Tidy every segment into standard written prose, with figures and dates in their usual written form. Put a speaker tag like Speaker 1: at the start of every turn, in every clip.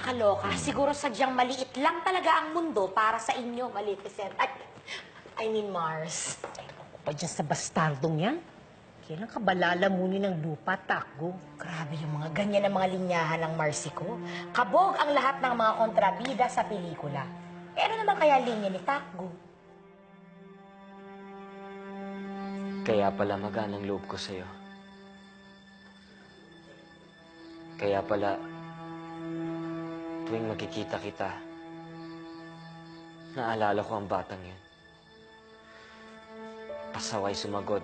Speaker 1: Nakakaloka. Siguro sadyang maliit lang talaga ang mundo para sa inyo, Maleficent. I mean Mars.
Speaker 2: Ay, naku pa dyan sa bastardong yan. Kailan ka ba lalamunin ng lupa, Takgo?
Speaker 1: Grabe yung mga ganyan ang mga linyahan ng Marsico. Kabog ang lahat ng mga kontrabida sa pelikula. Eh ano naman kaya linya ni Takgo?
Speaker 3: Kaya pala magaan ang loob ko sa'yo. Kaya pala, tuwing makikita kita, naalala ko ang batang yun. Pasaway sumagot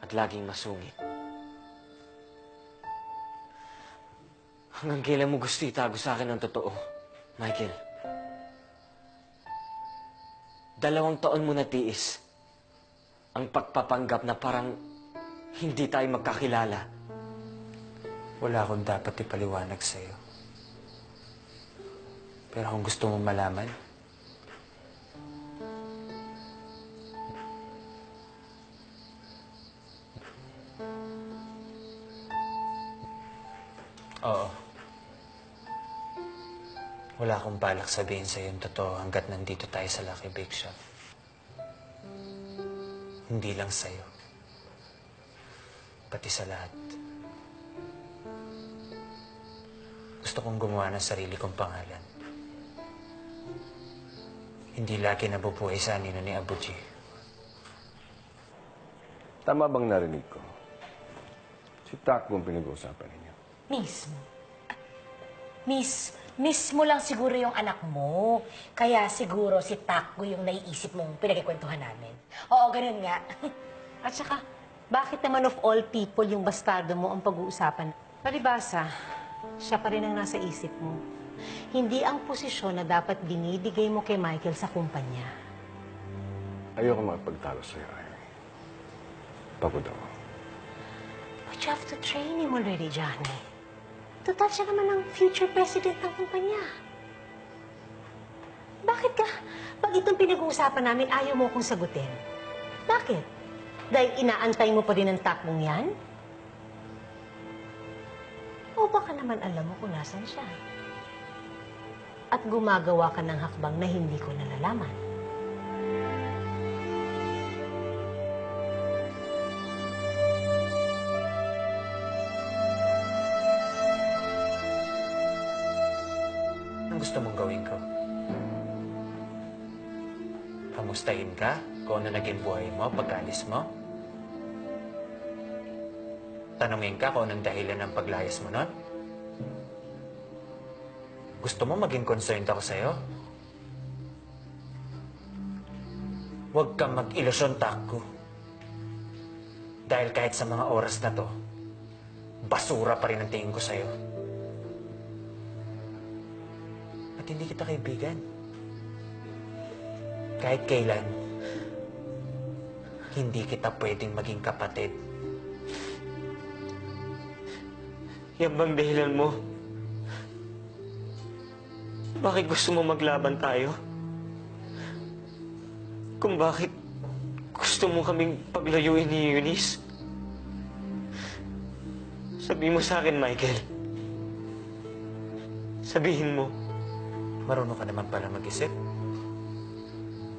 Speaker 3: at laging masungit. Hanggang kailan mo gusto itago sa akin ang totoo, Michael? 2 taon mo natiis ang pagpapanggap na parang hindi tayo magkakilala.
Speaker 4: Wala akong dapat ipaliwanag sa'yo. Pero kung gusto mong malaman, oo. Wala akong balak sabihin sa'yo yung totoo hanggat nandito tayo sa Lucky Bake Shop. Hindi lang sa'yo. Pati sa lahat. Gusto kong gumawa ng sarili kong pangalan. Hindi lagi nabubuhay sa anino ni Abuji.
Speaker 5: Tama bang narinig ko? Si Takbo ang pinag-uusapan ninyo.
Speaker 1: Mismo. Mismo lang siguro yung anak mo. Kaya siguro si Takgo yung naiisip mong pinagkikwentuhan namin. Oo, ganun nga.
Speaker 2: At saka, bakit naman of all people yung bastardo mo ang pag-uusapan? Palibasa, siya pa rin ang nasa isip mo. Hindi ang posisyon na dapat binibigay mo kay Michael sa kumpanya.
Speaker 5: Ayoko makipagtalo sa'yo, Amy. Pagod ako.
Speaker 2: But you have to train him already, Johnny. Total siya naman ang future president ng kumpanya. Bakit ka, pag itong pinag-uusapan namin, ayaw mo kong sagutin? Bakit? Dahil inaantay mo pa rin ang takbong yan? O baka naman alam mo kung nasan siya? At gumagawa ka ng hakbang na hindi ko nalalaman.
Speaker 4: Anong gusto mong gawin ko? Kamustahin ka kung ano naging buhay mo pagkaalis mo? Tanungin ka kung anong dahilan ng paglayas mo nun? Gusto mo maging concerned ako sa'yo? Huwag kang mag-ilusyon, Takgo. Dahil kahit sa mga oras na to, basura pa rin ang tingin ko sa'yo. At hindi kita kaibigan. Kahit kailan, hindi kita pwedeng maging kapatid.
Speaker 3: Yan bang dahilan mo? Bakit gusto mo maglaban tayo? Kung bakit gusto mo kaming paglayuin ni Eunice? Sabihin mo sa akin, Michael. Sabihin mo.
Speaker 4: Marunong ka naman pala mag-isip.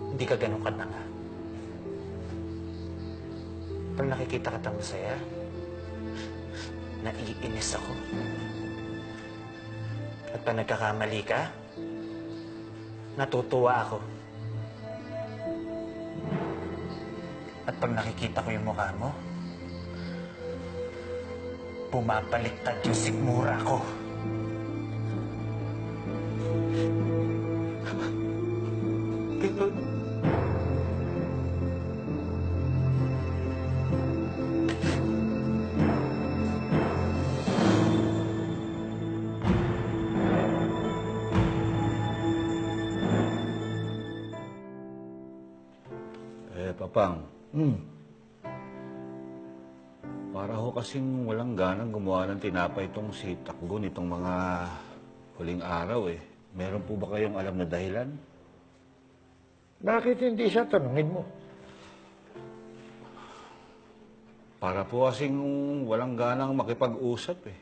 Speaker 4: Hindi ka ganun katanga. Pag nakikita ka tang masaya, naiinis ako. At pag nagkakamali ka, natutuwa ako. At pag nakikita ko yung mukha mo, bumabaliktad yung sikmura ko.
Speaker 3: Ganun.
Speaker 6: Papang. Para ho kasing walang ganang gumawa ng tinapay itong si Takgo nitong mga huling araw eh. Meron po ba kayong alam na dahilan?
Speaker 7: Bakit hindi siya tanungin mo?
Speaker 6: Para po kasing walang ganang makipag-usap eh.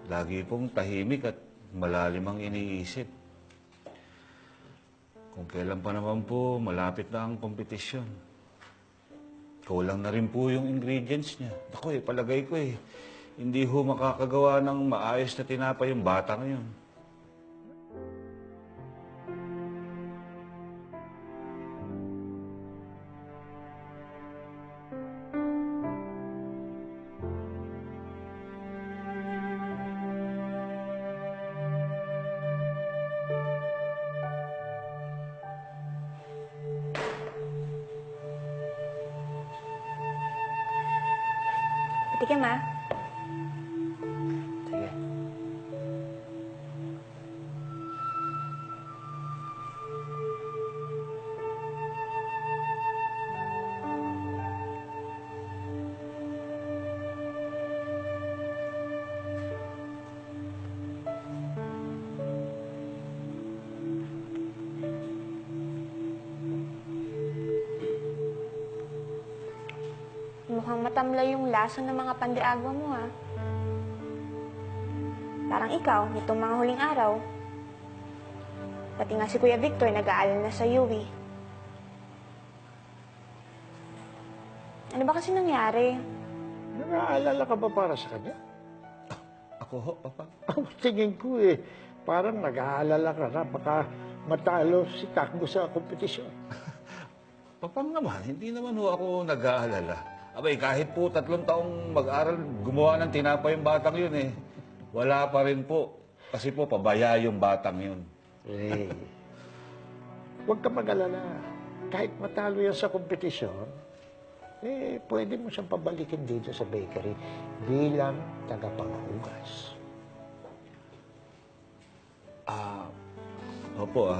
Speaker 6: Lagi pong tahimik at malalim ang iniisip. Kung kailan pa naman po malapit na ang kompetisyon. Kulang na rin po yung ingredients niya. Ako palagay ko hindi ho makakagawa ng maayos na tinapay yung bata ngayon.
Speaker 7: Tikim, ah.
Speaker 4: Sige.
Speaker 7: Mukhang matamlay yung lasa ng mga pandiagwa mo, ah. Parang ikaw, nitong mga huling araw. Pati nga si Kuya Victor nag-aalala na sa Yui. Ano ba kasi nangyari?
Speaker 8: Nag-aalala ka ba para sa kanya?
Speaker 6: Ako ho, Papa.
Speaker 8: Ang tingin ko parang nag-aalala ka na baka matalo si Takbo sa kompetisyon.
Speaker 6: Papang naman, hindi naman ho ako nag-aalala. Abay, kahit po 3 taong mag-aral, gumawa ng tinapay yung batang yun Wala pa rin po. Kasi po, pabaya yung batang yun.
Speaker 8: Huwag ka mag-alala. Kahit matalo yan sa kompetisyon, pwede mo siyang pabalikin dito sa bakery bilang tagapanghugas.
Speaker 6: Opo,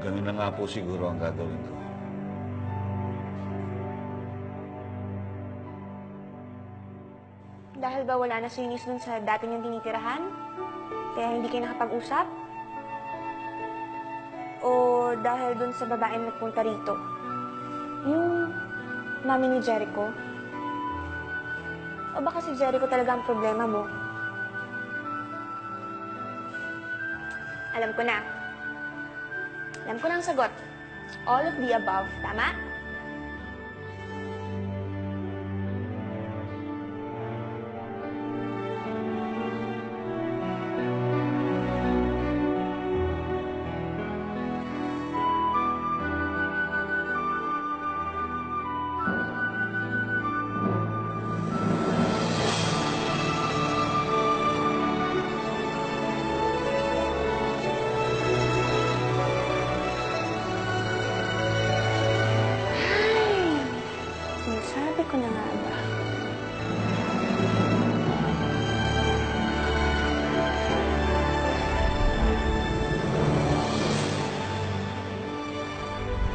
Speaker 6: ganun na nga po siguro ang gagawin ko.
Speaker 7: Dahil ba wala na si Eunice dun sa dati niyang tinitirahan? Kaya hindi kayo nakapag-usap? O dahil dun sa babaeng nagpunta rito? Yung mami ni Jericho? O baka si Jericho talaga ang problema mo? Alam ko na. Alam ko na ang sagot. All of the above. Tama? Sabi ko na nga ba?